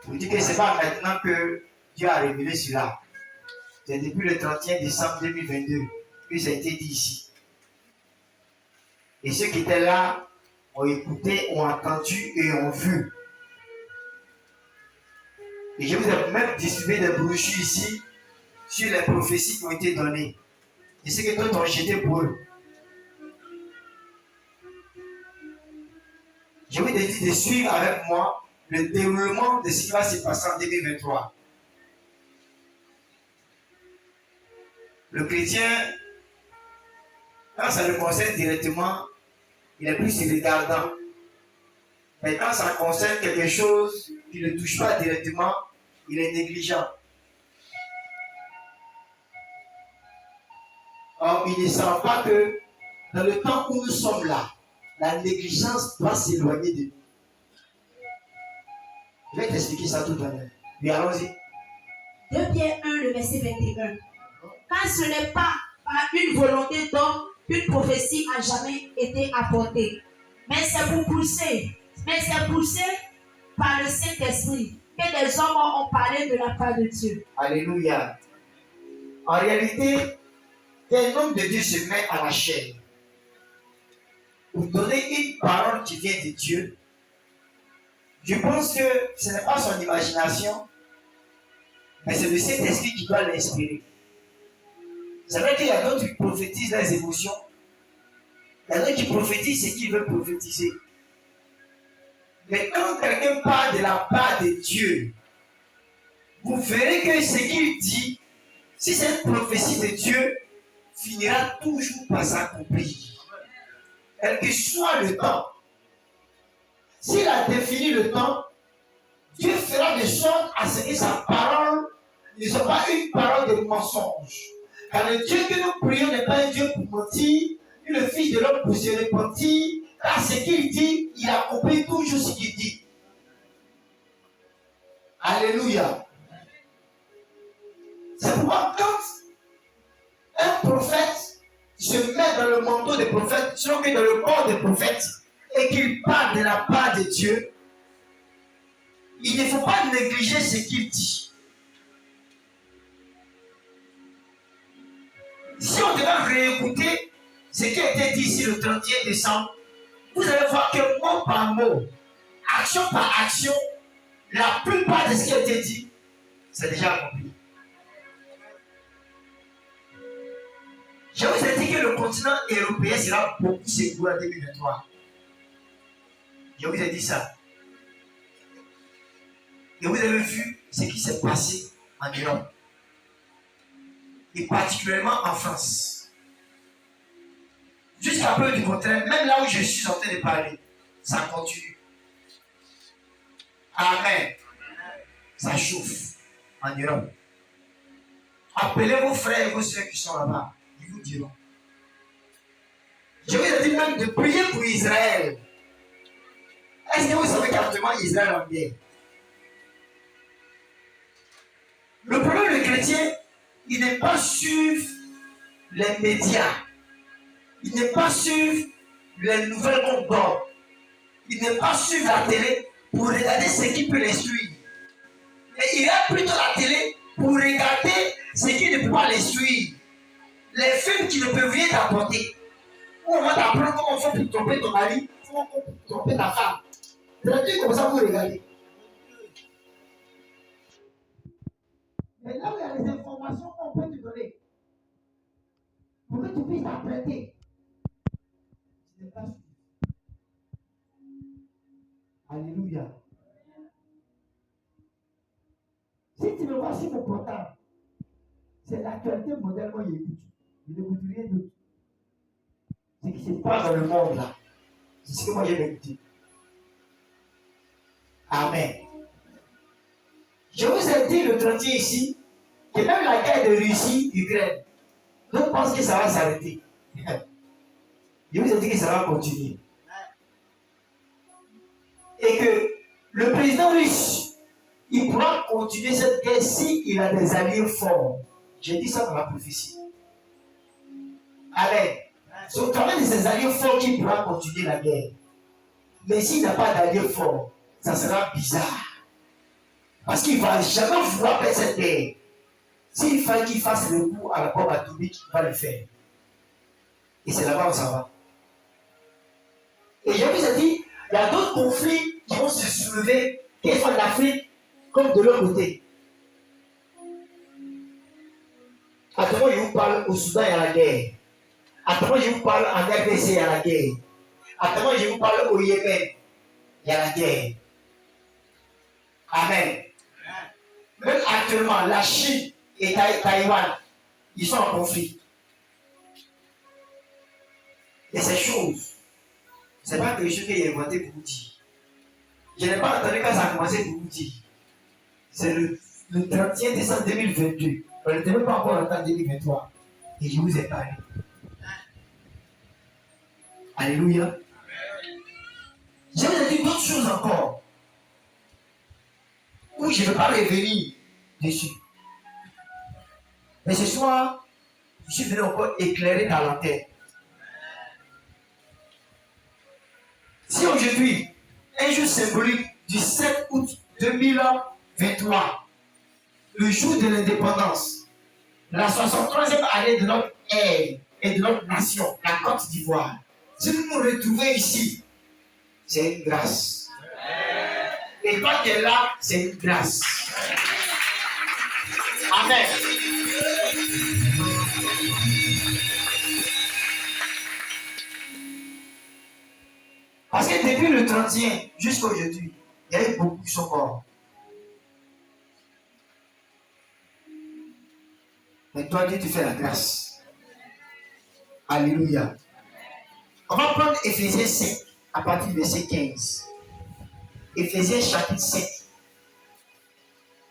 vous dites que ce n'est pas maintenant que Dieu a révélé cela. C'est depuis le 31 décembre 2022 que ça a été dit ici. Et ceux qui étaient là ont écouté, ont entendu et ont vu. Et je vous ai même distribué des brochures ici sur les prophéties qui ont été données. Et ce que d'autres ont jeté pour eux. Je vous ai dit de suivre avec moi le déroulement de ce qui va se passer en 2023. Le chrétien, quand ça le concerne directement, il est plus regardant. Mais quand ça concerne quelque chose qui ne touche pas directement, il est négligent. Or, il ne sent pas que dans le temps où nous sommes là, la négligence doit s'éloigner de nous. Je vais t'expliquer ça tout à l'heure. Mais allons-y. 2 Pierre 1, le verset 21. Car ce n'est pas par une volonté d'homme qu'une prophétie a jamais été apportée. Mais c'est poussé par le Saint-Esprit que des hommes ont parlé de la part de Dieu. Alléluia. En réalité, qu'un homme de Dieu se met à la chaîne pour donner une parole qui vient de Dieu, je pense que ce n'est pas son imagination, mais c'est le Saint-Esprit qui doit l'inspirer. C'est vrai qu'il y a d'autres qui prophétisent les émotions. Il y a d'autres qui prophétisent ce qu'ils veulent prophétiser. Mais quand quelqu'un parle de la part de Dieu, vous verrez que ce qu'il dit, si cette prophétie de Dieu, finira toujours par s'accomplir. Quel que soit le temps. S'il a défini le temps, Dieu fera de sorte à ce que sa parole ne soit pas une parole de mensonge. Car le Dieu que nous prions n'est pas un Dieu pour mentir, ni le Fils de l'homme pour se repentir. Car ce qu'il dit, il accomplit toujours ce qu'il dit. Alléluia. C'est pourquoi quand un prophète se met dans le manteau des prophètes, selon que dans le corps des prophètes, et qu'il parle de la part de Dieu, il ne faut pas négliger ce qu'il dit. Si on devait réécouter ce qui a été dit ici le 31 décembre, vous allez voir que mot par mot, action par action, la plupart de ce qui a été dit, c'est déjà accompli. Je vous ai dit que le continent européen sera beaucoup secoué en 2023. Je vous ai dit ça. Et vous avez vu ce qui s'est passé en Europe. Et particulièrement en France. Jusqu'à peu du contraire, même là où je suis en train de parler, ça continue. Amen. Ça chauffe en Europe. Appelez vos frères et vos soeurs qui sont là-bas. Ils vous diront. Je vous ai dit même de prier pour Israël. Est-ce que vous savez qu'actuellement Israël est en guerre? Le problème des chrétiens, il n'est pas suivre les médias. Il n'est pas suivre les nouvelles qu'on donne. Il n'est pas suivre la télé pour regarder ce qui peut l'instruire. Mais il y a plutôt la télé pour regarder ce qui ne peut pas l'instruire. Les films qui ne peuvent rien t'apporter. On va t'apprendre comment on fait pour tromper ton mari, comment on fait pour tromper ta femme. C'est un truc comme ça, vous regardez. Mais là où il y a les informations qu'on peut te donner, pour que tu puisses t'apprêter, tu n'es pas suivi. Alléluia. Si tu ne vois sur mon portable, c'est l'actualité moderne, moi j'écoute. Je n'écoute rien d'autre. Ce qui se passe dans le monde là, c'est ce que moi j'ai écouté. Amen. Je vous ai dit le 31 ici, que même la guerre de Russie-Ukraine, nous pensons que ça va s'arrêter. Je vous ai dit que ça va continuer. Et que le président russe, il pourra continuer cette guerre s'il a des alliés forts. J'ai dit ça dans la prophétie. Amen. C'est au travers de ces alliés forts qu'il pourra continuer la guerre. Mais s'il n'a pas d'alliés forts, ça sera bizarre. Parce qu'il ne va jamais vouloir perdre cette terre. S'il fallait qu'il fasse le coup à la bombe atomique, il va le faire. Et c'est là-bas où ça va. Et je vous ai dit, il y a d'autres conflits qui vont se soulever, qu'ils soient d'Afrique comme de l'autre côté. Actuellement, je vous parle au Soudan, il y a la guerre. Actuellement, je vous parle en RDC, il y a la guerre. Actuellement, je vous parle au Yémen, il y a la guerre. Amen. Même actuellement, la Chine et Taïwan, ils sont en conflit. Et ces choses, ce n'est pas quelque chose qu'il a inventé pour vous dire. Je n'ai pas entendu quand ça a commencé pour vous dire. C'est le 31 décembre 2022. On n'était même pas encore en temps 2023. Et je vous ai parlé. Alléluia. Je vous ai dit d'autres choses encore. Où je ne veux pas revenir dessus. Mais ce soir, je suis venu encore éclairer ta lanterne. Si aujourd'hui, un jour symbolique du 7 août 2023, le jour de l'indépendance, la 63e année de notre ère et de notre nation, la Côte d'Ivoire, si nous nous retrouvons ici, c'est une grâce. Et toi qui es là, c'est une grâce. Amen. Parce que depuis le 31 jusqu'à aujourd'hui, il y a eu beaucoup qui sont morts. Mais toi, Dieu te fait la grâce. Alléluia. On va prendre Éphésiens 5 à partir du verset 15. Éphésiens chapitre 5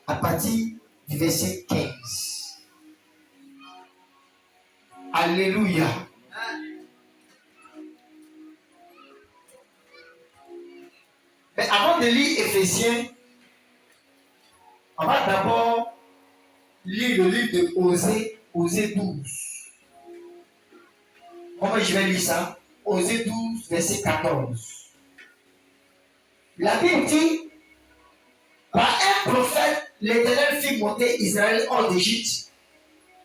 à partir du verset 15. Alléluia. Mais avant de lire Éphésiens, on va d'abord lire le livre de Osée 12. Comment je vais lire ça? Osée 12, verset 14. La Bible dit, par un prophète, l'Éternel fit monter Israël hors d'Égypte,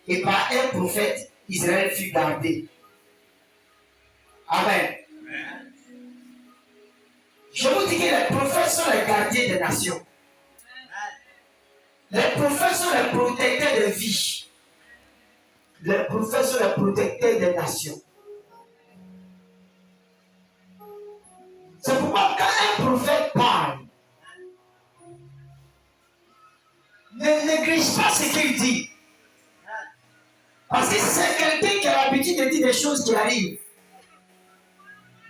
et par un prophète, Israël fut gardé. Amen. Je vous dis que les prophètes sont les gardiens des nations. Les prophètes sont les protecteurs de vie. Les prophètes sont les protecteurs des nations. C'est pourquoi quand un prophète parle, ne néglige pas ce qu'il dit. Parce que c'est quelqu'un qui a l'habitude de dire des choses qui arrivent.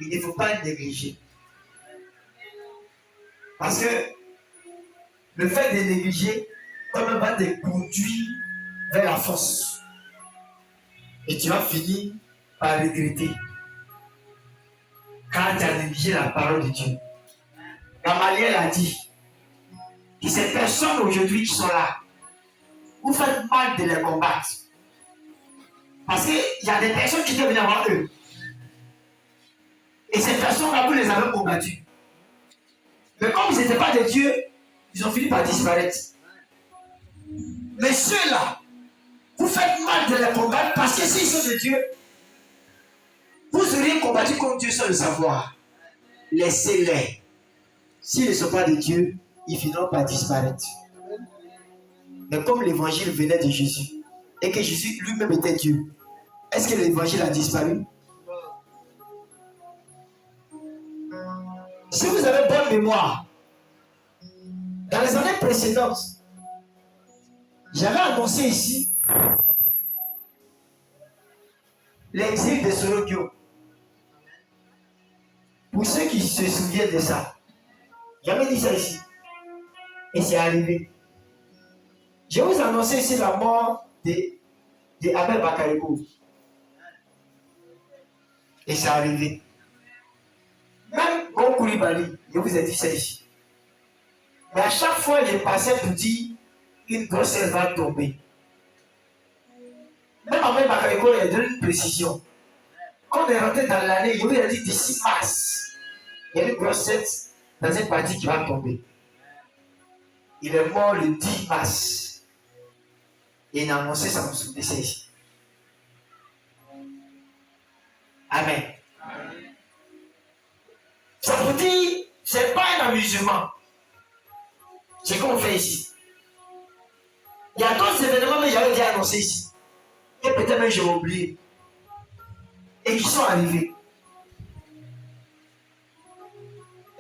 Il ne faut pas le négliger. Parce que le fait de négliger, toi-même va te conduire vers la force. Et tu vas finir par regretter. Quand tu as négligé la parole de Dieu. Gamaliel a dit que ces personnes aujourd'hui qui sont là, vous faites mal de les combattre. Parce qu'il y a des personnes qui devaient venir avant eux. Et ces personnes-là, vous les avez combattues. Mais comme ils n'étaient pas de Dieu, ils ont fini par disparaître. Mais ceux-là, vous faites mal de les combattre parce que s'ils sont de Dieu, vous auriez combattu comme Dieu sans le savoir. Laissez-les. S'ils ne sont pas de Dieu, ils finiront par disparaître. Mais comme l'évangile venait de Jésus, et que Jésus lui-même était Dieu, est-ce que l'évangile a disparu? Si vous avez bonne mémoire, dans les années précédentes, j'avais annoncé ici l'exil de Sorokyo. Pour ceux qui se souviennent de ça, j'avais dit ça ici. Et c'est arrivé. Je vous annonce ici la mort de Abel Bakayoko. Et c'est arrivé. Même au Koulibaly, je vous ai dit ça ici. Mais à chaque fois, je passais pour dire qu'une grossesse va tomber. Même Abel Bakayoko, il a donné une précision. Quand on est rentré dans l'année, je vous ai dit d'ici mars, il y a une grossesse dans une partie qui va tomber. Il est mort le 10 mars. Et il a annoncé son décès ici. Amen. Ça vous dit, c'est pas un amusement. C'est qu'on fait ici. Il y a d'autres événements que j'avais déjà annoncés ici. Et peut-être même j'ai oublié. Et qui sont arrivés.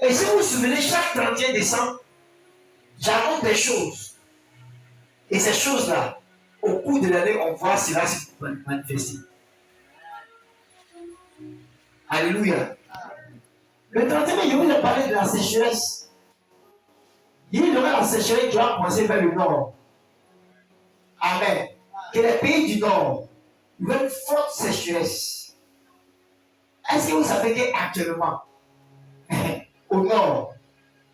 Et si vous vous souvenez, chaque 31 décembre, j'annonce des choses. Et ces choses-là, au cours de l'année, on voit cela se manifester. Alléluia. Le 31 mai, je vous ai parlé de la sécheresse. Il y aura la sécheresse qui va commencer vers le nord. Amen. Que les pays du nord veulent une forte sécheresse. Est-ce que vous savez qu'actuellement, au nord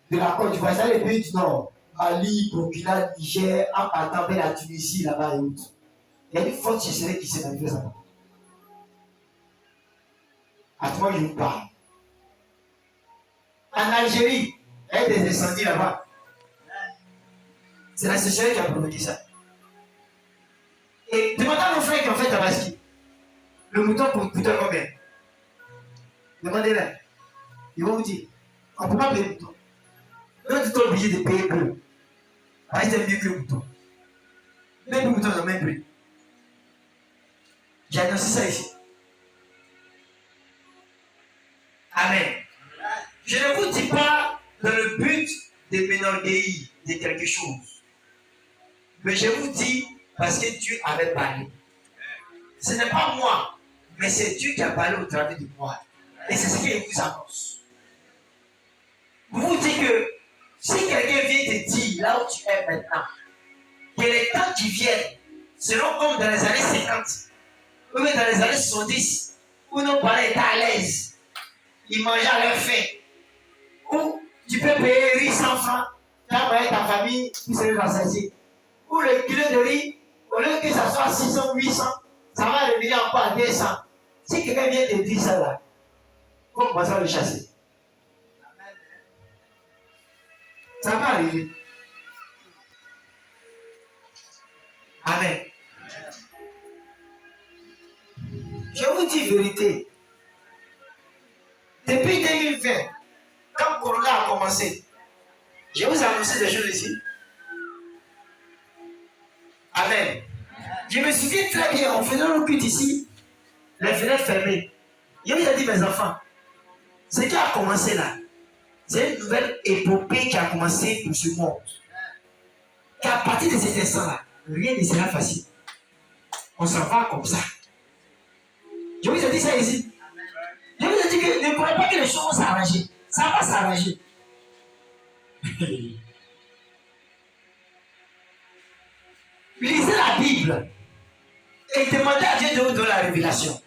de la Côte d'Ivoire, c'est les pays du nord, Mali, Burkina, Niger, en partant vers la Tunisie, là-bas et autres, il y a une forte sécheresse qui se manifeste là-bas. À toi, je vous parle. En Algérie, il y a des incendies là-bas. C'est la sécheresse qui a provoqué ça. Et demandez à nos frères qui ont fait Tabaski. Le mouton coûte combien? Demandez-leur. Ils vont vous dire, on ne peut pas payer le mouton. Nous, on est obligé de payer peu. Parce que c'est mieux que le mouton. Même le mouton, on a même prix. J'ai annoncé ça ici. Amen. Je ne vous dis pas dans le but de m'enorgueillir de quelque chose. Mais je vous dis parce que Dieu avait parlé. Ce n'est pas moi, mais c'est Dieu qui a parlé au travers de moi. Et c'est ce qu'il vous annonce. Vous vous dites que si quelqu'un vient te dire là où tu es maintenant, que les temps qui viennent seront comme dans les années 50, ou même dans les années 70, où nos parents étaient à l'aise, ils mangeaient à leur faim, où tu peux payer riz 100 francs, tu as payé ta famille, tu serais rassasié. Où le kilo de riz, au lieu que ça soit 600, 800, ça va revenir encore à 200. Si quelqu'un vient te dire ça là, comment on va le chasser? Ça va arriver. Amen. Je vous dis vérité. Depuis 2020, quand Corona a commencé, je vous ai annoncé des choses ici. Amen. Je me souviens très bien, en faisant le culte ici, les fenêtres fermées. Je vous ai dit, mes enfants, ce qui a commencé là, c'est une nouvelle épopée qui a commencé pour ce monde. Qu'à partir de cet instant-là, rien ne sera facile. On s'en va comme ça. Je vous ai dit ça ici. Je vous ai dit que ne croyez pas que les choses vont s'arranger. Ça va s'arranger. Lisez la Bible et demandez à Dieu de vous donner la révélation.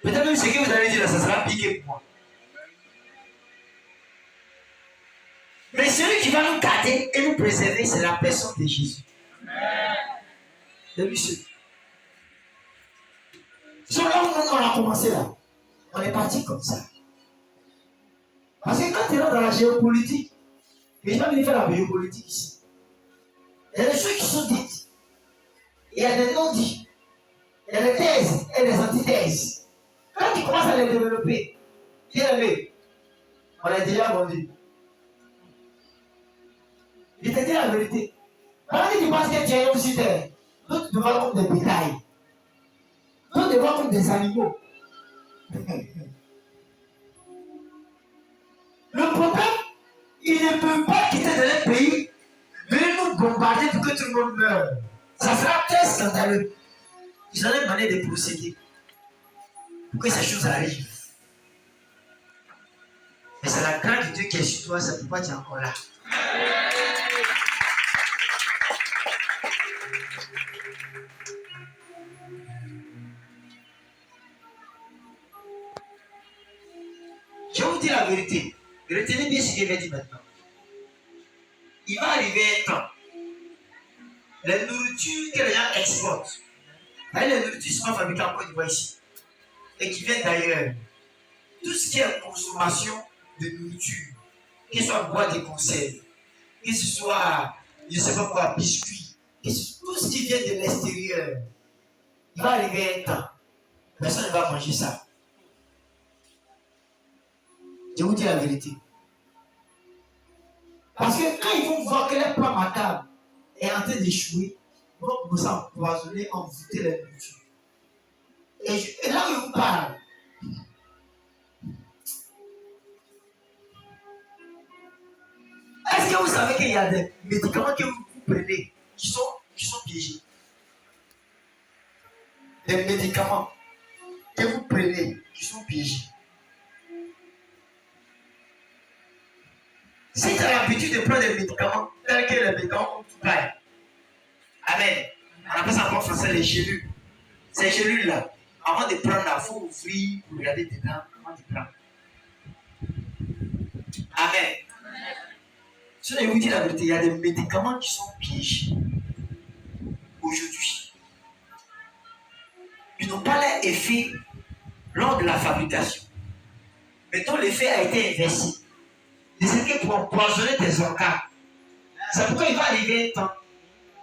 Peut-être même ce que vous allez dire, ça sera piqué pour moi. Mais celui qui va nous garder et nous préserver, c'est la personne de Jésus. De monsieur. Sur là où on a commencé là, on est parti comme ça. Parce que quand tu es là dans la géopolitique, les gens viennent faire la géopolitique ici. Il y a des choses qui sont dites. Il y a des non-dits. Il y a des thèses et des antithèses. Quand tu commences à les développer, bien aimé, on l'a déjà vendu. Je te dis la vérité. Quand tu penses que tu es aussi terre, nous te vois comme des bétails. Nous te vois comme des animaux. Le problème, ils ne peuvent pas quitter de leur pays, venir nous bombarder pour que tout le monde meure. Ça sera très scandaleux. Ils ont demandé de procéder pour que ces choses arrivent. Et c'est la grâce de Dieu qui est sur toi, c'est pourquoi tu es encore là. Je vais vous dire la vérité. Retenez bien ce que je vais dire maintenant. Il va arriver un temps. Les nourritures que les gens exportent, les nourritures sont fabriquées en Côte d'Ivoire ici, et qui viennent d'ailleurs. Tout ce qui est consommation de nourriture, qu'il soit boîte de conserve, que ce soit, je ne sais pas quoi, biscuits, tout ce qui vient de l'extérieur, il va arriver un temps, personne ne va manger ça. Je vous dis la vérité. Parce que quand ils vont voir que leur plan macabre est en train d'échouer, ils vont commencer à empoisonner, envoûter la nourriture. Et là où je vous parle, est-ce que vous savez qu'il y a des médicaments que vous prenez qui sont piégés? Des médicaments que vous prenez qui sont piégés. Si tu as l'habitude de prendre des médicaments tels que les médicaments comme tout paille, amen. On appelle ça en bon français les gélules. Ces gélules-là, avant de prendre, il faut ouvrir pour regarder dedans avant de prendre. Amen. Si je vous dis la vérité, il y a des médicaments qui sont piégés aujourd'hui. Ils n'ont pas leur effet lors de la fabrication. Mais dont l'effet a été inversé. C'est que pour empoisonner tes organes. C'est pourquoi il va arriver un temps.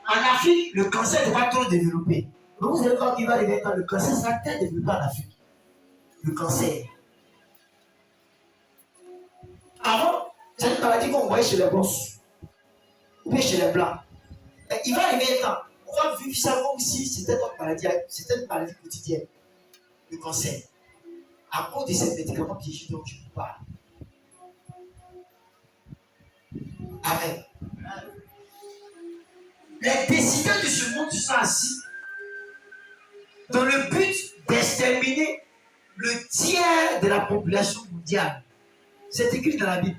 En Afrique, le cancer n'est pas trop développé. Donc vous allez voir qu'il va arriver un temps. Le cancer sera très développé en Afrique. Le cancer. Avant, c'est une maladie qu'on voyait chez les bosses. Ou bien chez les blancs. Mais il va arriver un temps. On va vivre ça comme si c'était une maladie quotidienne. Le cancer. À cause de ces médicaments piégés dont je vous parle. Amen. Les décideurs de ce monde se sont assis dans le but d'exterminer le tiers de la population mondiale. C'est écrit dans la Bible.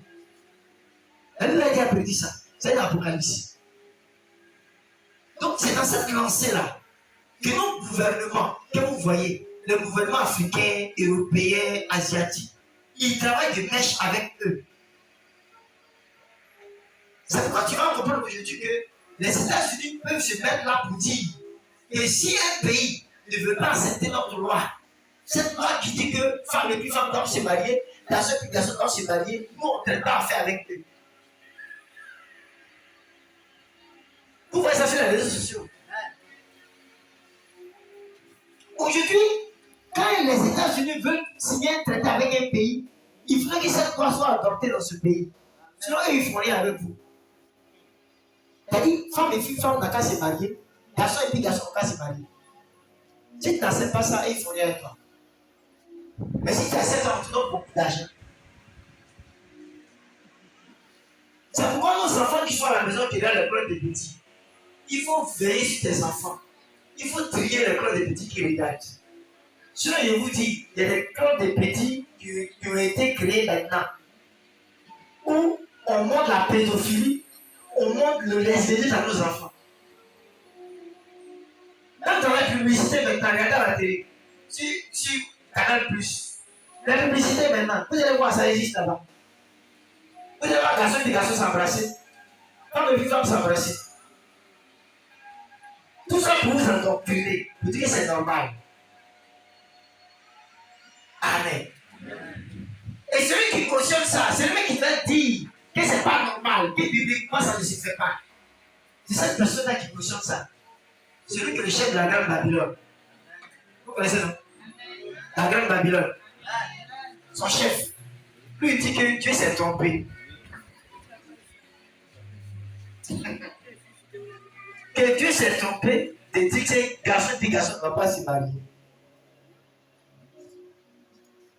La Bible a déjà prédit ça. C'est l'Apocalypse. Donc c'est dans cette lancée-là que nos gouvernements, que vous voyez, les gouvernements africains, européens, asiatiques, ils travaillent de mèche avec eux. C'est pourquoi tu vas comprendre aujourd'hui que les États-Unis peuvent se mettre là pour dire que si un pays ne veut pas accepter notre loi, cette loi qui dit que femme et puis femme doivent se marier, garçon et puis garçon doivent se marier, nous on ne traite pas affaire avec eux. Vous voyez ça sur les réseaux sociaux. Aujourd'hui, quand les États-Unis veulent signer un traité avec un pays, il faudrait que cette loi soit adoptée dans ce pays. Sinon, eux, ils font rien avec vous. C'est-à-dire, femme et fille, femme n'a qu'à se marier, garçon et puis garçon n'a qu'à se marier. Si tu n'acceptes pas ça, ils font rien avec toi. Mais si tu acceptes, on te donne beaucoup d'argent. C'est pourquoi nos enfants qui sont à la maison, qui regardent les pleurs des petits, il faut veiller sur tes enfants. Il faut trier les pleurs des petits qui regardent. Sinon, je vous dis, il y a des pleurs des petits qui ont été créés maintenant, où on montre la pédophilie, on montre le lesbianisme à nos enfants. Quand on a la publicité maintenant, regardez à la télé, sur Canal+, la publicité maintenant, vous allez voir, ça existe là-bas. Vous allez voir garçon et des garçons s'embrasser, femme et femme s'embrasser. Tout ça pour vous endoctriner, vous dire que c'est normal. Amen. Et celui qui cautionne ça, c'est lui qui va dire que c'est pas normal, que bibliquement ça ne se fait pas. C'est cette personne-là qui cautionne ça. Celui qui est le chef de la grande Babylone. Vous connaissez, non? La grande Babylone. Son chef. Lui, il dit que Dieu s'est trompé. Que Dieu s'est trompé de dire que garçon et garçon ne vont pas se marier.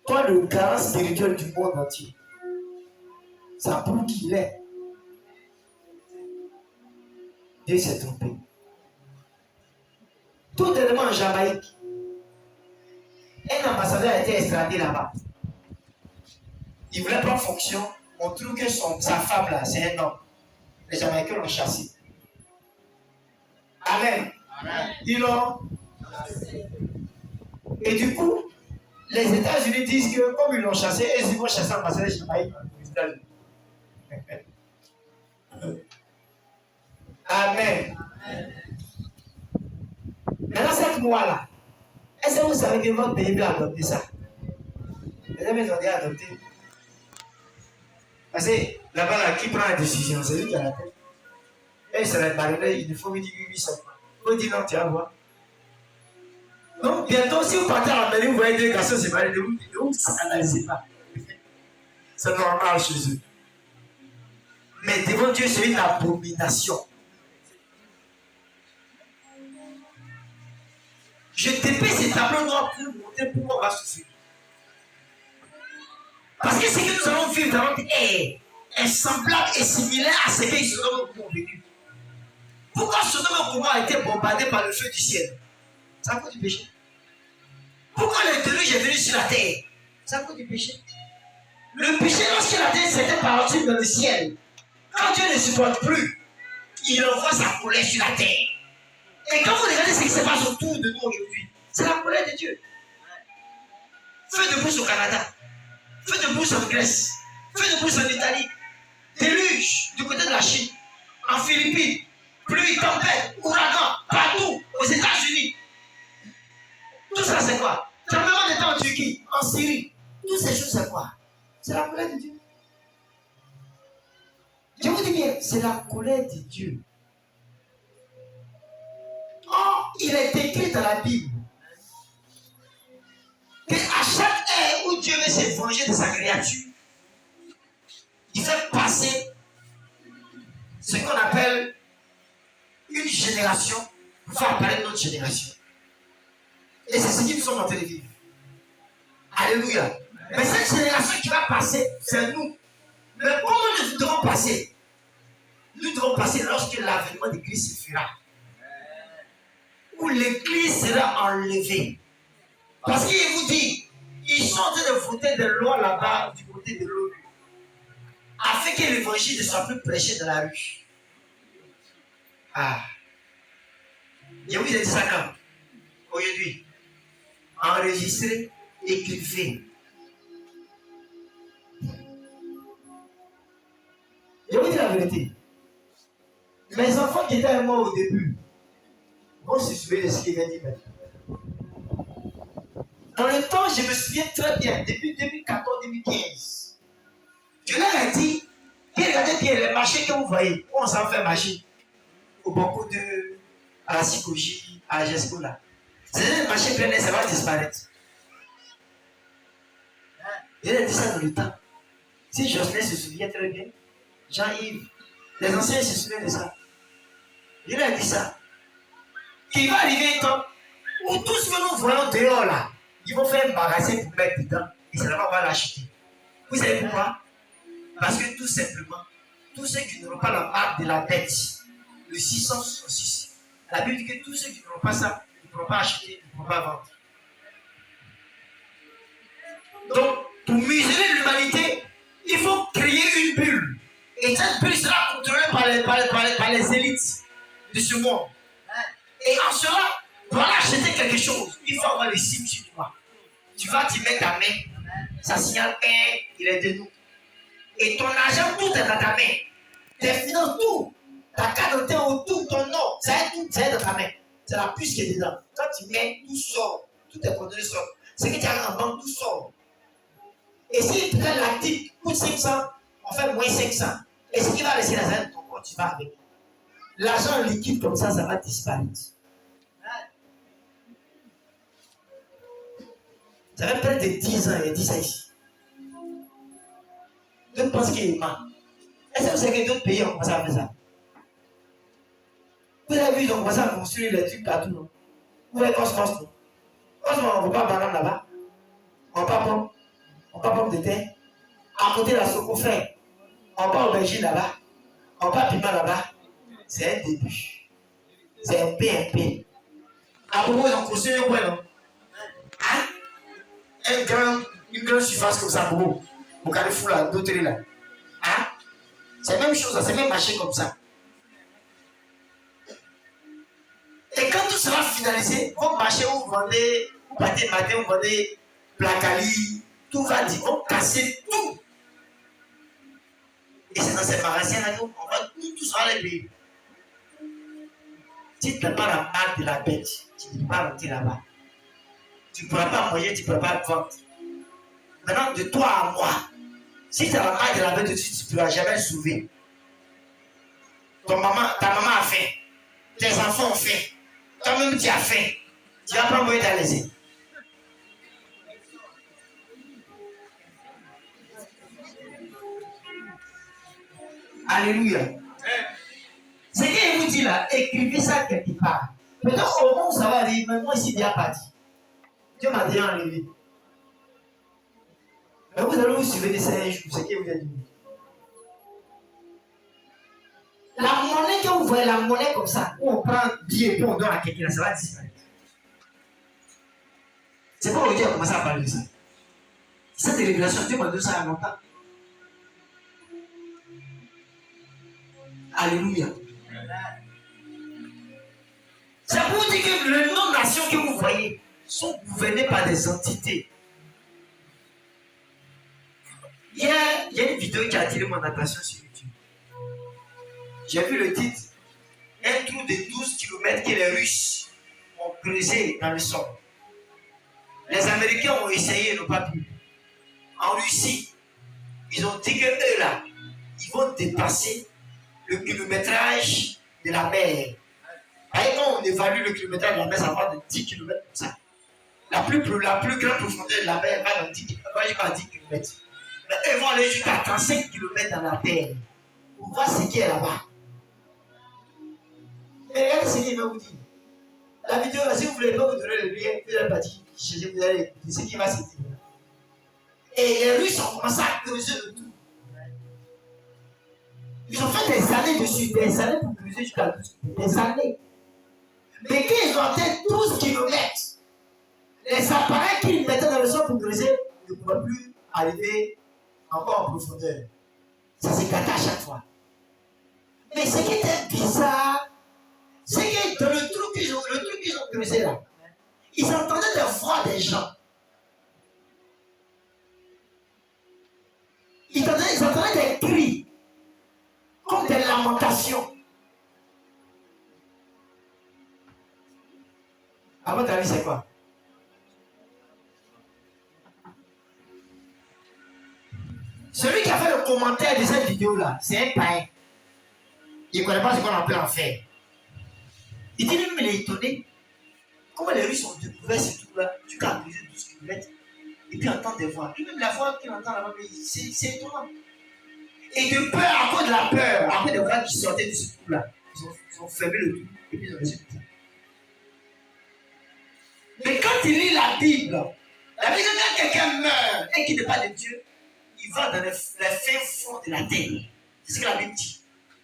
Toi, le garant spirituel du monde entier, ça prouve qu'il est. Dieu s'est trompé. Tout dernièrement en Jamaïque, un ambassadeur a été extradé là-bas. Il voulait prendre fonction. On trouve que sa femme là, c'est un homme. Les Jamaïcains l'ont chassé. Amen. Amen. Ils l'ont. Et du coup, les États-Unis disent que comme ils l'ont chassé, ils vont chasser l'ambassadeur de Jamaïque aux États-Unis. Amen. Maintenant, cette loi-là, est-ce que vous savez que votre pays peut adopter ça? Les amis ont déjà adopté. Parce que là-bas, là, qui prend la décision, c'est lui qui a la tête. Et c'est la barrière, il faut lui dire oui, seulement. Il faut dire non, tu vas voir. Donc, bientôt, si vous partez à la mairie, vous voyez deux garçons séparés, ne vous scandalisez pas. C'est normal chez eux. Mais devant Dieu, c'est une abomination. Je dépêche ces tableaux noirs pour montrer pourquoi on va souffrir. Parce que ce que nous allons vivre dans notre ère est semblable et similaire à ce que Sodome et Gomorrhe ont vécu. Pourquoi Sodome et Gomorrhe a été bombardé par le feu du ciel? C'est à cause du péché. Pourquoi le déluge est venu sur la terre? C'est à cause du péché. Le péché, lorsque la terre s'était partie dans le ciel, quand Dieu ne supporte plus, il envoie sa colère sur la terre. Et quand vous regardez ce qui se passe autour de nous aujourd'hui, c'est la colère de Dieu. Feu de brousse au Canada, feu de brousse en Grèce, feu de brousse en Italie, déluge du côté de la Chine, en Philippines, pluie, tempête, ouragan, partout, aux États-Unis. Tout ça, c'est quoi? Tremblement de terre en Turquie, en Syrie. Toutes ces choses, c'est quoi? C'est la colère de Dieu. Je vous dis bien, c'est la colère de Dieu. Or, il est écrit dans la Bible qu'à chaque ère où Dieu veut se venger de sa créature, il fait passer ce qu'on appelle une génération pour faire apparaître une autre génération. Et c'est ce que nous sommes en train de vivre. Alléluia. Mais cette génération qui va passer, c'est nous. Mais comment nous devons passer? Nous devons passer lorsque l'avènement de Christ se fera. Où l'église sera enlevée. Parce qu'il vous dit, ils sont en train de voter des lois là-bas du côté de l'ONU. Afin que l'évangile ne soit plus prêché dans la rue. Ah. Et oui, il a dit ça quand? Aujourd'hui. Enregistré, écrivez. Je vous dis la vérité. Mes enfants qui étaient avec moi au début vont se souvenir de ce qu'il vient de dire maintenant. Dans le temps, je me souviens très bien, depuis 2014-2015, je leur ai dit, regardez bien les marchés que vous voyez, on s'en fait marcher. Au Banco de, à la Sikoji, à la Gesco là. C'est les marchés plein ça va disparaître. Je leur ai dit ça dans le temps. Si Jocelyn se souvient très bien, Jean-Yves, les anciens se souviennent de ça. Je leur ai dit ça. Il va arriver un temps où tout ce que nous voyons dehors là, ils vont faire un magasin pour mettre dedans et c'est là-bas on va l'acheter. Vous savez pourquoi? Parce que tout simplement, tous ceux qui n'auront pas la marque de la bête, le 666, la Bible dit que tous ceux qui n'auront pas ça, ils ne pourront pas acheter, ils ne pourront pas vendre. Donc, pour museler l'humanité, il faut créer une bulle. Et cette bulle sera contrôlée par les élites de ce monde. Et en cela, pour aller acheter quelque chose, il faut avoir le signe sur toi. Tu vas t'y mettre ta main. Ça signale il est de nous. Et ton argent, tout est dans ta main. Tes finances, tout. Ta carte d'identité, tout, ton nom, ça est dans ta main. C'est la puce qui est dedans. Quand tu mets, tout sort. Tout est coordonnées sort. Ce que tu as en banque, tout sort. Et si tu prends la type, coûte 500, on fait moins 500. Et ce qui va rester dans ton compte, tu vas avec. L'argent liquide comme ça va disparaître. Ça fait près de 10 ans, il a dit ça ici. Je pense qu'il est mal. Est-ce que vous savez que d'autres pays ont commencé à faire ça? Vous avez vu, ils ont commencé à construire les trucs partout, non? Vous voyez Cosmos, non? Cosmos, on ne voit pas banane là-bas. On ne voit pas pomme. On ne voit pas pomme de terre. À côté de la Soko frère. On ne voit pas aubergine là-bas. On ne voit pas piment là-bas. C'est un début. C'est un PMP. À propos, ils ont construit un point, non? Hein? Une grande surface comme ça, pour vous allez fou là, d'autres là. Hein? C'est la même chose, c'est même marché comme ça. Et quand tout sera finalisé, vos marchés où vous vendez, vous partez matin, vous vendez placali, tout va dire, on va casser tout. Et c'est dans ces magasins-là qu'on va tout sera les pays. Si tu n'as pas la marque de la bête, tu ne peux pas rentrer là-bas. Tu ne pourras pas manger, tu ne pourras pas vendre. Maintenant, de toi à moi, Si ta maman te l'avait tout de suite, tu ne pourras jamais le sauver. Ta maman a faim. Tes enfants ont faim. Toi-même, tu as faim. Tu vas pas mourir d'aller. Alléluia. Ce que je vous dis là, écrivez ça quelque part. Peut-être au moment où ça va arriver, même moi ici, bien parti. Dieu m'a déjà enlevé. Mais vous allez vous souvenir de ces jours, ce que vous avez dit. La monnaie que vous voyez, la monnaie comme ça, où on prend 10 et puis on donne à quelqu'un, ça va disparaître. C'est pas aujourd'hui qu'on a commencé à parler de ça. Cette révélation, Dieu m'a donné ça il y a longtemps. Alléluia. C'est pour vous dire que les non-nations que vous voyez sont gouvernées par des entités. Hier, il y a une vidéo qui a attiré mon attention sur YouTube. J'ai vu le titre, un trou de 12 km que les Russes ont creusé dans le sol. Les Américains ont essayé, ils n'ont pas pu. En Russie, ils ont dit que eux là, ils vont dépasser le kilométrage de la mer. Quand on évalue le kilométrage de la mer, ça va de 10 km comme ça. La plus grande profondeur de la mer va jusqu'à 10 km. Mais eux vont aller jusqu'à 35 km dans la terre. On voit ce qui est là-bas. Et regardez ce qu'il va vous dire. La vidéo, si vous ne voulez pas vous donner le lien, vous allez partir chercher, vous allez écouter ce qui va se dire. Et les Russes ont commencé à creuser le tout. Ils ont fait des années dessus, des années pour creuser jusqu'à 12 km. Des années. Mais quand ils ont atteint 12 km, les appareils qu'ils mettaient dans le sol pour creuser ne pouvaient plus arriver encore en profondeur. Ça s'éclatait à chaque fois. Mais ce qui était bizarre, c'est que dans le truc qu'ils ont creusé là, ils entendaient des voix des gens. Ils entendaient des cris, comme des lamentations. À votre avis, c'est quoi? Celui qui a fait le commentaire de cette vidéo-là, c'est un païen. Il ne connaît pas ce qu'on appelle en faire. Il dit même, il est étonné. Comment les Russes ont découvert ce truc-là, jusqu'à 12 km, et puis entendre des voix. Lui-même, la voix qu'il entend là-bas, c'est étonnant. Et de peur, à cause de la peur, à cause des voix qui sortaient de ce truc-là, ils ont fermé le truc, et puis ils ont laissé tout ça. Mais quand il lit la Bible, la Bible dit que quand quelqu'un meurt et qu'il n'est pas de Dieu, il va dans les fins fonds de la terre. C'est ce que la Bible dit.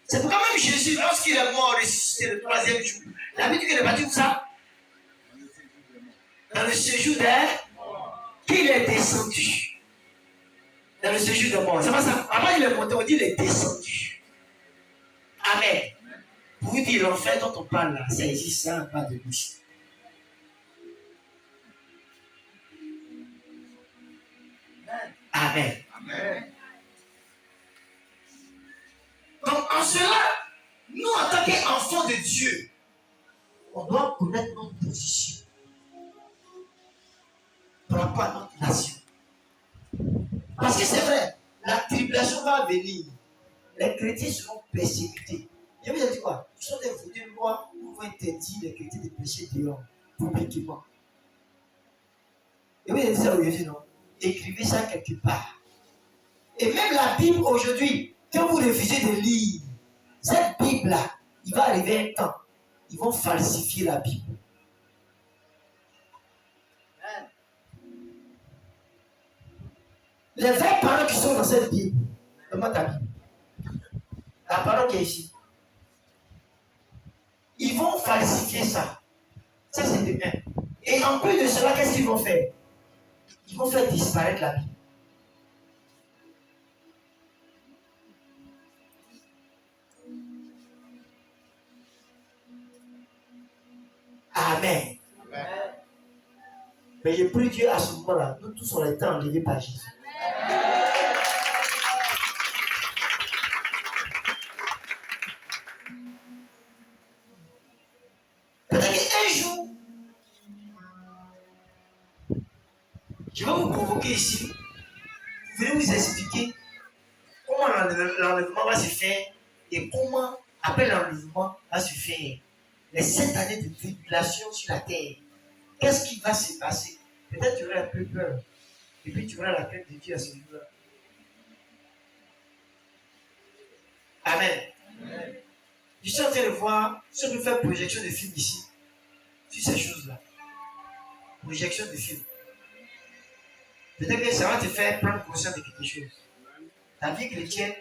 C'est pourquoi même Jésus, lorsqu'il est mort, ressuscité le 3e jour, la Bible dit qu'il n'est pas dit où ça? Dans le séjour qu'il est descendu. Dans le séjour de mort. C'est pas ça. Avant il est monté, on dit qu'il est descendu. Amen. Pour vous dire l'enfer dont on parle là, ça existe, ça n'a pas de bouche. Amen. Amen. Donc en cela, nous en tant qu'enfants de Dieu, on doit connaître notre position par rapport à notre nation. Parce que c'est vrai, la tribulation va venir. Les chrétiens seront persécutés. Je vous ai dit quoi? Ils sont votés une loi où on va interdire les chrétiens de pécher dehors, publiquement. Et vous avez dit ça aujourd'hui, non? Écrivez ça quelque part. Et même la Bible aujourd'hui, quand vous refusez de lire cette Bible-là, il va arriver un temps, ils vont falsifier la Bible. Les vraies paroles qui sont dans cette Bible, demande ta Bible, la parole qui est ici, ils vont falsifier ça. Ça, c'est demain. Et en plus de cela, qu'est-ce qu'ils vont faire? Ils vont faire disparaître la Bible. Amen. Amen. Mais je prie Dieu à ce moment-là, nous tous on a été enlevés par Jésus. Peut-être qu'un jour, je vais vous convoquer ici. Vous venez vous expliquer se faire et comment, après l'enlèvement, va se faire. Les 7 années de tribulation sur la terre. Qu'est-ce qui va se passer? Peut-être tu auras un peu peur. Et puis tu auras la crainte de Dieu à ce niveau-là. Amen. Amen. Je suis en train de voir, si on peut faire projection de film ici, sur ces choses-là. Projection de film. Peut-être que ça va te faire prendre conscience de quelque chose. Ta vie chrétienne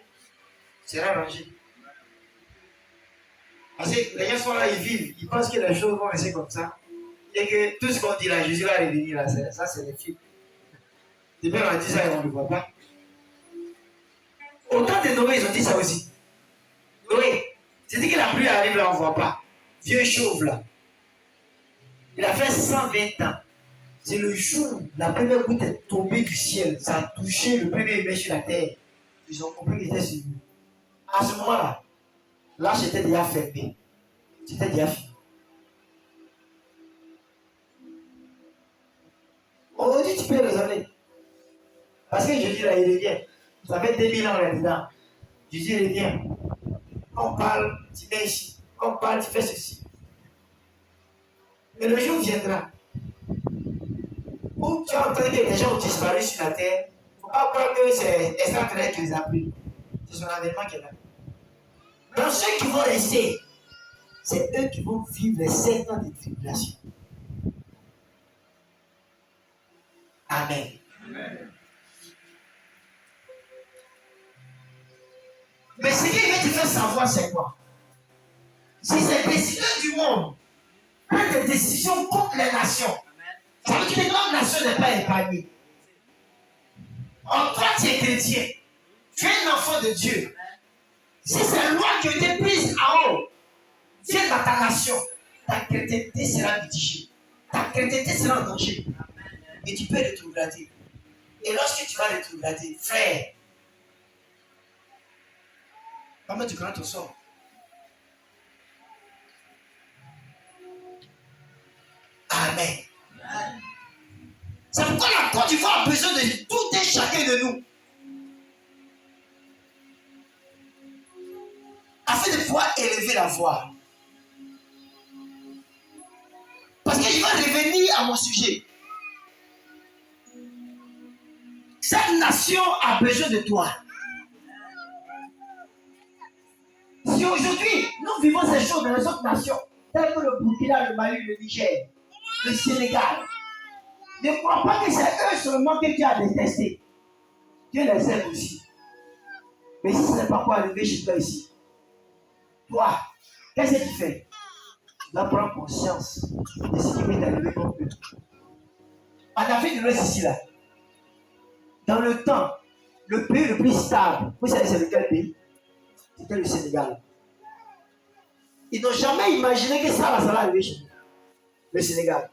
sera rangée. Parce que les gens sont là, ils vivent, ils pensent que les choses vont rester comme ça. Et que tout ce qu'on dit là, Jésus va revenir là, ça c'est les films. Depuis on a dit ça et on ne le voit pas. Autant de Noé, ils ont dit ça aussi. Noé, c'est dit que la pluie arrive là, on ne voit pas. Vieux chauve là. Il a fait 120 ans. C'est le jour où la première goutte est tombée du ciel. Ça a touché le premier humain sur la terre. Ils ont compris qu'il était sur lui. À ce moment-là, l'arche était déjà fermée. C'était déjà fini. Aujourd'hui, tu peux raisonner. Parce que Jésus là, il revient. Ça fait 2000 ans là-dedans. Jésus revient. Quand on parle, tu viens ici. Quand on parle, tu fais ceci. Mais le jour viendra où tu as entendu que les gens ont disparu sur la terre. Il ne faut pas croire que c'est extraterrestre qui les a pris. C'est son avènement qui est là. Donc ceux qui vont rester, c'est eux qui vont vivre les 7 ans de tribulation. Amen. Amen. Mais ce qu'il veut te faire savoir, c'est quoi? Si ces décideurs du monde prennent des décisions contre les nations, ça veut dire que les grandes nations n'est pas épargnées. En toi, tu es chrétien. Tu es un enfant de Dieu. Si ces lois qui ont été prises en haut viennent dans ta nation, ta chrétienté sera mitigée. Ta chrétienté sera en danger. Et tu peux rétrograder. Et lorsque tu vas rétrograder, frère, comment tu connais ton sort? Amen. C'est pourquoi la Côte d'Ivoire a besoin de tout et chacun de nous. Afin de pouvoir élever la voix. Parce que je vais revenir à mon sujet. Cette nation a besoin de toi. Si aujourd'hui, nous vivons ces choses dans les autres nations, telles que le Burkina, le Mali, le Niger, le Sénégal, ne crois pas que c'est eux seulement que Dieu a détesté. Dieu les aime aussi. Mais si ce n'est pas pour arriver chez toi ici, toi, qu'est-ce que tu fais? Tu dois prendre conscience de ce qui peut t'arriver comme eux. En Afrique de l'Ouest ici, là, dans le temps, le pays le plus stable, vous savez c'est lequel pays? C'était le Sénégal. Ils n'ont jamais imaginé que ça va arriver chez nous. Le Sénégal.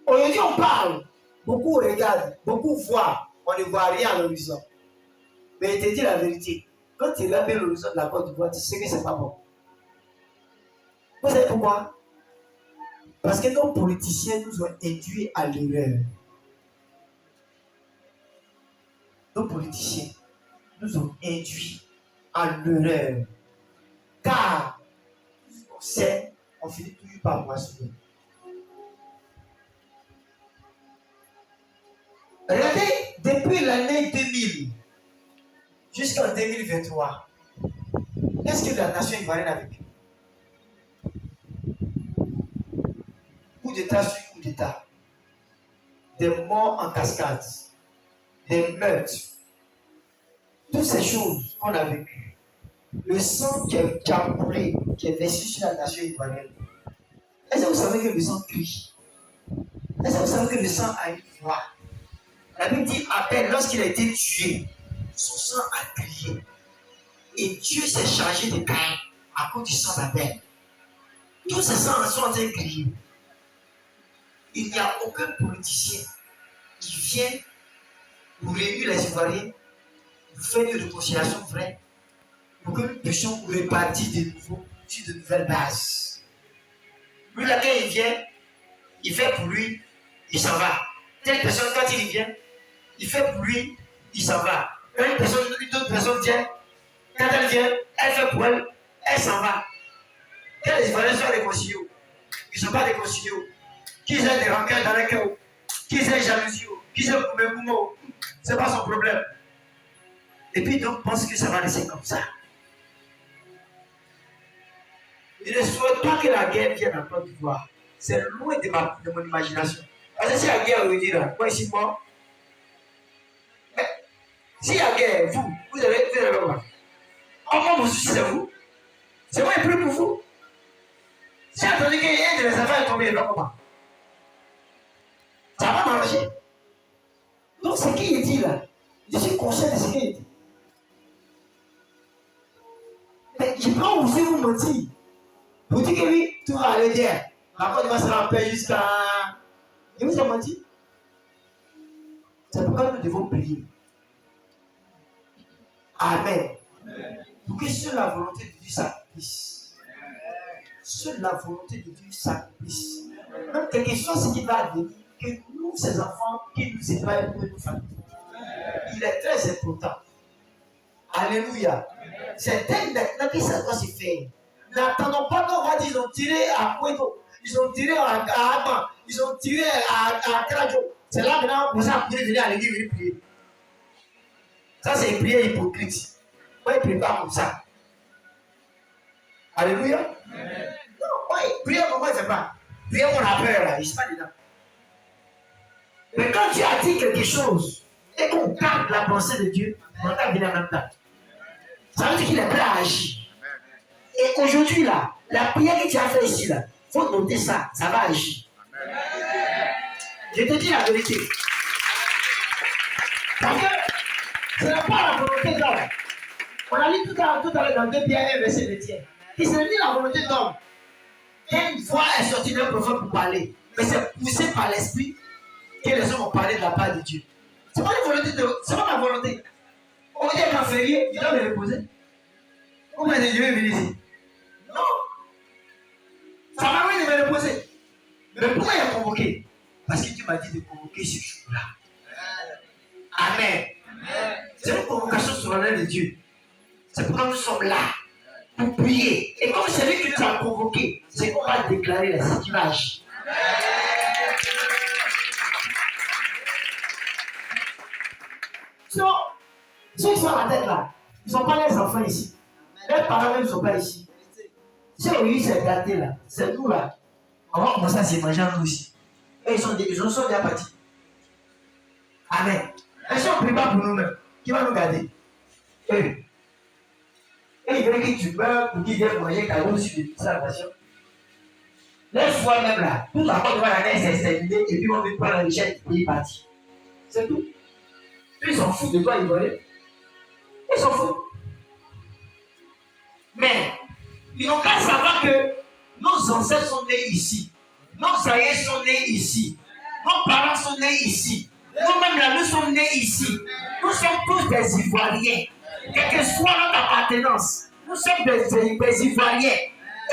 Aujourd'hui, on parle, beaucoup regardent, beaucoup voient, on ne voit rien à l'horizon. Mais je te dis la vérité, quand tu regardes l'horizon de la Côte d'Ivoire, tu sais que c'est pas bon. Vous savez pourquoi? Parce que nos politiciens nous ont induits à l'erreur. Nos politiciens nous ont induits à l'erreur. Car, on sait, on finit toujours par moissonner. Regardez, depuis l'année 2000 jusqu'en 2023, qu'est-ce que la nation ivoirienne a vécu? Coup d'état sur coup d'état, des morts en cascade, des meurtres, toutes ces choses qu'on a vécues, le sang qui a coulé, qui est versé sur la nation ivoirienne. Est-ce que vous savez que le sang crie? Est-ce que vous savez que le sang a une voix? La Bible dit à peine lorsqu'il a été tué, son sang a crié. Et Dieu s'est chargé de Caïn à cause du sang d'Abel. Tous ces sangs sont en train de crier. Il n'y a aucun politicien qui vient pour réunir les Ivoiriens, pour faire une réconciliation vraie, pour que nous puissions nous répartir de nouveau sur de nouvelles bases. Lui, là, quand il vient, il fait pour lui, il s'en va. Telle personne, quand il vient, il fait pour lui, il s'en va. Quand une autre personne vient, Quand elle vient, elle fait pour elle, elle s'en va. Quand les Ivoiriens sont réconciliés, ils ne sont pas réconciliés. Qu'ils aient des rancœurs dans le cœur, qu'ils aient jalousie, qu'ils aient un mouvement, ce n'est pas son problème. Et puis donc, pense que ça va rester comme ça. Je ne souhaite pas que la guerre vienne en Côte d'Ivoire. C'est loin de mon imagination. Parce que si la guerre veut dire, moi ici, moi, mais si la guerre, vous allez voir. Comment mon souci, c'est vous? C'est moi et plus pour vous. Si attendez qu'il y ait des affaires tombées, non, comment? Ça va m'arranger. Donc, ce qu'il dit là, je suis conscient de ce qu'il dit. Mais je peux aussi vous mentir. Vous dites que oui, tout va aller bien. La Côte d'Ivoire sera en paix jusqu'à. Je vous ai menti. C'est pourquoi nous devons prier. Amen. Pour que seule la volonté de Dieu s'accomplisse. Seule la volonté de Dieu s'accomplisse. Même quelque chose ce qui va advenir, que nous, ces enfants, qui nous éloignent de nos familles. Il est très important. Alléluia. C'est dès maintenant que ça doit se faire. N'attendons pas qu'on va dire ils ont tiré à Koueto, ils ont tiré à Ama, ils ont tiré à Kradjo. C'est là maintenant qu'on va venir à l'église, venir prier. Ça, c'est une prière hypocrite. Moi, il ne prie pas comme ça. Alléluia. Non, moi, prière comme moi, il ne fait pas. Prière on a peur là, je ne suis pas dedans. Mais quand Dieu a dit quelque chose et qu'on garde la pensée de Dieu, on va venir en même temps. Ça veut dire qu'il est prêt à agir. Et aujourd'hui, là, la prière que tu as fait ici, là, il faut noter ça, ça va agir. Je te dis la vérité. Parce que ce n'est pas la volonté d'homme. On a lu tout à l'heure dans 2 Pierre 1, verset 21. Et ce n'est ni la volonté d'homme. Une voix est sortie d'un prophète pour parler. Mais c'est poussé par l'esprit que les hommes ont parlé de la part de Dieu. Ce n'est pas la volonté de. C'est pas ma volonté. On dit qu'en férié, il doit me reposer. Comment est-ce que je vais venir ici? Non. Ça m'a envie de me reposer. Mais pourquoi il a convoqué? Parce que tu m'as dit de convoquer ce jour-là. Amen. C'est une convocation solennelle de Dieu. C'est pourquoi nous sommes là. Pour prier. Et comme c'est lui qui nous a convoqués, c'est qu'on va déclarer la situation. Sinon, ceux qui sont à la tête là, ils ne sont pas les enfants ici. Les parents même ne sont pas ici. Si on eu cette gâté là, c'est nous là. On va commencer à se manger en nous aussi. Et ils sont déjà partis. Amen. Et si on ne prie pas pour nous-mêmes, qui va nous garder? Et il veut que tu meurs pour qu'ils viennent manger ta roue sur des salvations. Laisse-moi même là. Tout à l'heure, on va la laisser s'exterminer et puis on veut prendre la richesse et il est parti. C'est tout. Ils s'en foutent de toi, ils veulent. Ils s'en foutent. Mais ils n'ont qu'à savoir que nos ancêtres sont nés ici. Nos aïeux sont nés ici. Nos parents sont nés ici. Nous-mêmes là, nous sommes nés ici. Nous sommes tous des Ivoiriens. Quelle que soit notre appartenance, nous sommes des Ivoiriens.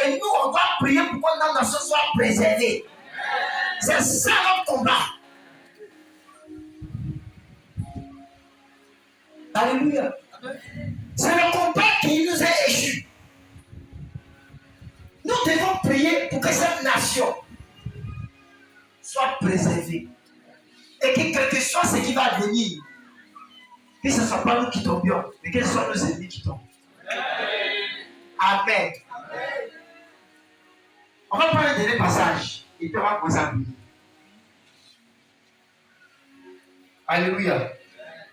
Et nous, on doit prier pour que notre nation soit préservée. C'est ça notre combat. Alléluia. C'est le combat qui nous est échu. Nous devons prier pour que cette nation soit préservée. Et que quel que soit ce qui va venir, que ce ne soit pas nous qui tombions, mais que ce soit nos ennemis qui tombent. Amen. On va prendre un dernier passage et puis on va commencer à prier. Alléluia.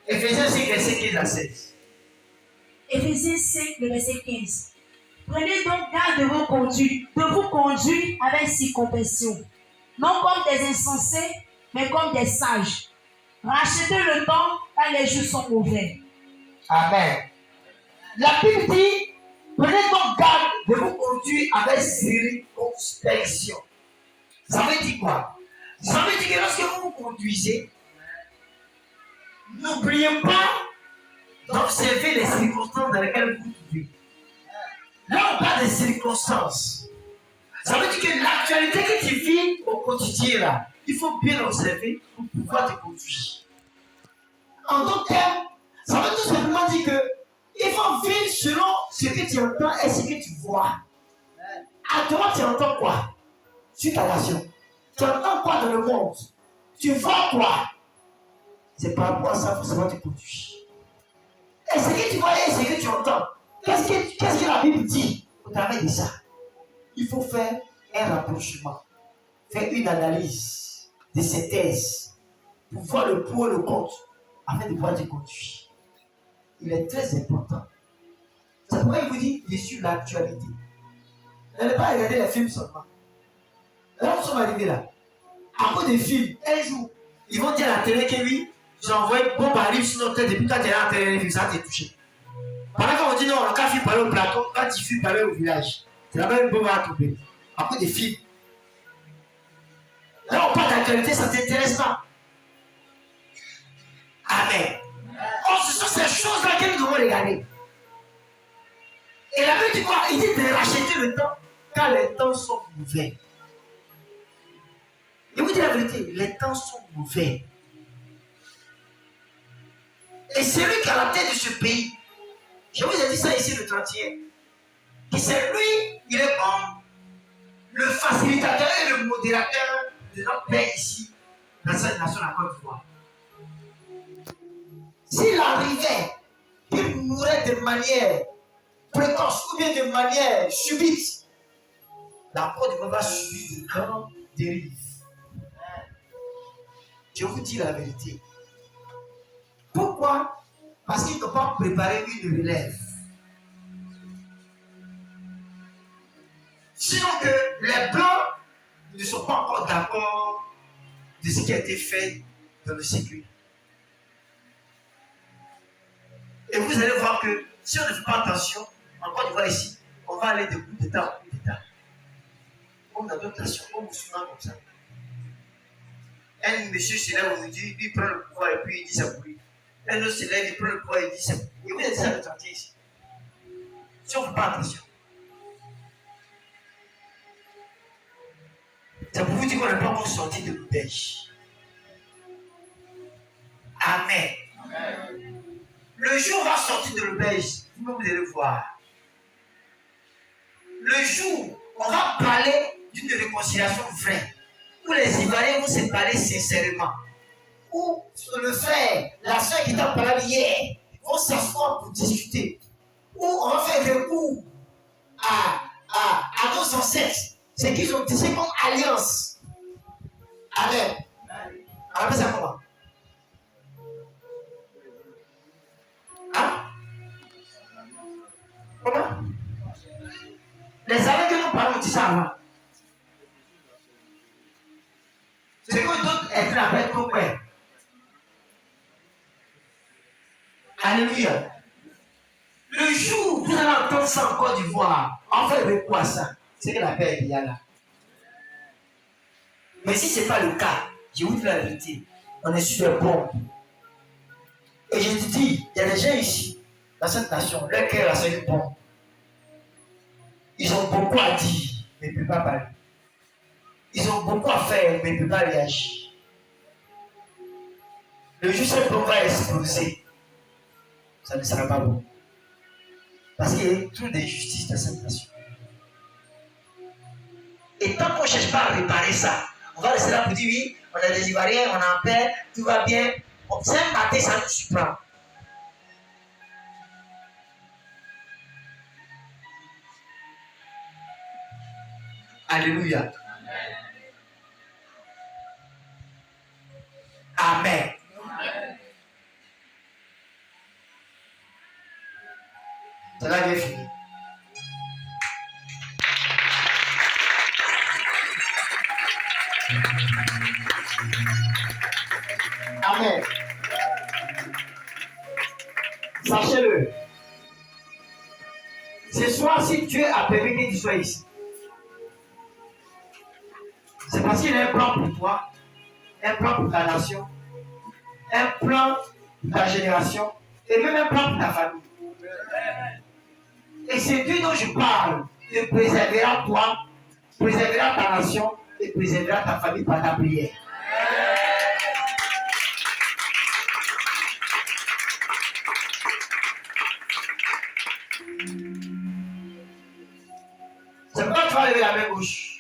Éphésiens 5, verset 15 à 16. Éphésiens 5, le verset 15. Prenez donc garde de vous conduire avec circompassion, non comme des insensés, mais comme des sages. Rachetez le temps quand les jours sont mauvais. Amen. La Bible dit, prenez donc garde de vous conduire avec circonspection. Ça veut dire quoi? Ça veut dire que lorsque vous vous conduisez, n'oubliez pas d'observer les circonstances dans lesquelles vous vivez. Là, on parle des circonstances. Ça veut dire que l'actualité que tu vis au quotidien, là, il faut bien l'observer pour pouvoir te conduire. En d'autres termes, ça veut tout simplement dire que Il faut vivre selon ce que tu entends et ce que tu vois. À toi, tu entends quoi? Sur ta nation. Tu entends quoi dans le monde? Tu vois quoi? C'est par rapport à ça forcément tu conduis. Et ce que tu vois et ce que tu entends, qu'est-ce que la Bible dit au travers de ça? Il faut faire un rapprochement, faire une analyse de ces thèses pour voir le pour et le contre afin de pouvoir te conduire. Il est très important. C'est pourquoi il vous dit, je suis l'actualité. N'allez pas regarder les films seulement. Là, nous sommes arrivés là. À cause des films, un jour, ils vont dire à la télé que oui, j'ai envoyé une bombe arrive sur notre tête depuis quand tu es à la télé, ça t'a touché. Pendant qu'on dit non, on a qu'à parler au plateau, quand tu fuis parler au village, c'est la même bombe à tomber. À cause des films. Là, on parle d'actualité, ça ne t'intéresse pas. Amen. Oh, ce sont ces choses-là que nous devons regarder. Et la Bible dit quoi? Il dit de racheter le temps quand les temps sont mauvais. Je vous dis la vérité, les temps sont mauvais. Et celui qui a la tête de ce pays, je vous ai dit ça ici le 31, que c'est lui, il est comme le facilitateur et le modérateur de notre paix ici, dans cette nation, la Côte d'Ivoire. S'il arrivait, il mourrait de manière précoce ou bien de manière subite, la Côte d'Ivoire va subir de grandes dérives. Je vous dis la vérité. Pourquoi? Parce qu'ils n'ont pas préparé une relève. Sinon que les Blancs ne sont pas encore d'accord de ce qui a été fait dans le siècle. Et vous allez voir que si on ne fait pas attention, en Côte d'Ivoire ici, on va aller de coup d'État en coup d'État. Comme dans d'autres nations, comme musulmans comme ça. Un monsieur se lève aujourd'hui, lui prend le pouvoir et puis il dit ça pour lui. Un autre se lève, il prend le pouvoir et il dit ça pour lui. Et vous êtes ça le chantier ici. Si on ne fait pas attention. Ça pour vous dire qu'on n'est pas encore sorti de l'auberge. Amen. Amen. Le jour où on va sortir de l'auberge, vous allez voir. Le jour où on va parler d'une réconciliation vraie, où les Ivoiriens vont se parler sincèrement, où le frère, la soeur qui t'a parlé hier, vont s'asseoir pour discuter, où on va faire recours à nos ancêtres, c'est qu'ils ont tissé comme alliance. Amen. On appelle ça comment? Hein? Comment? Les années que nous parlons, on dit ça avant. C'est que d'autres êtres appellent comme père. Alléluia. Le jour où vous allez entendre ça en Côte d'Ivoire, en fait, avec quoi ça? C'est que la paix est là. Mais si ce n'est pas le cas, je vous dis la vérité, on est sur le bon. Et je te dis, il y a des gens ici, dans cette nation, leur cœur a c'est bon. Ils ont beaucoup à dire, mais ils ne peuvent pas parler. Ils ont beaucoup à faire, mais ils ne peuvent pas réagir. Le jour où ce bon va exploser, ça ne sera pas bon. Parce qu'il y a trop d'injustice dans cette nation. Et tant qu'on ne cherche pas à réparer ça, on va rester là pour dire oui, on a des Ivoiriens, on a en paix, tout va bien. C'est un matin, ça nous surprend. Alléluia. Amen. C'est là que j'ai fini. Amen. Sachez-le. Ce soir, si Dieu a permis que tu sois ici, c'est parce qu'il a un plan pour toi, un plan pour ta nation, un plan pour ta génération, et même un plan pour ta famille. Et c'est Dieu dont je parle, te préservera toi, préservera ta nation et préservera ta famille par ta prière. vas lever la main gauche.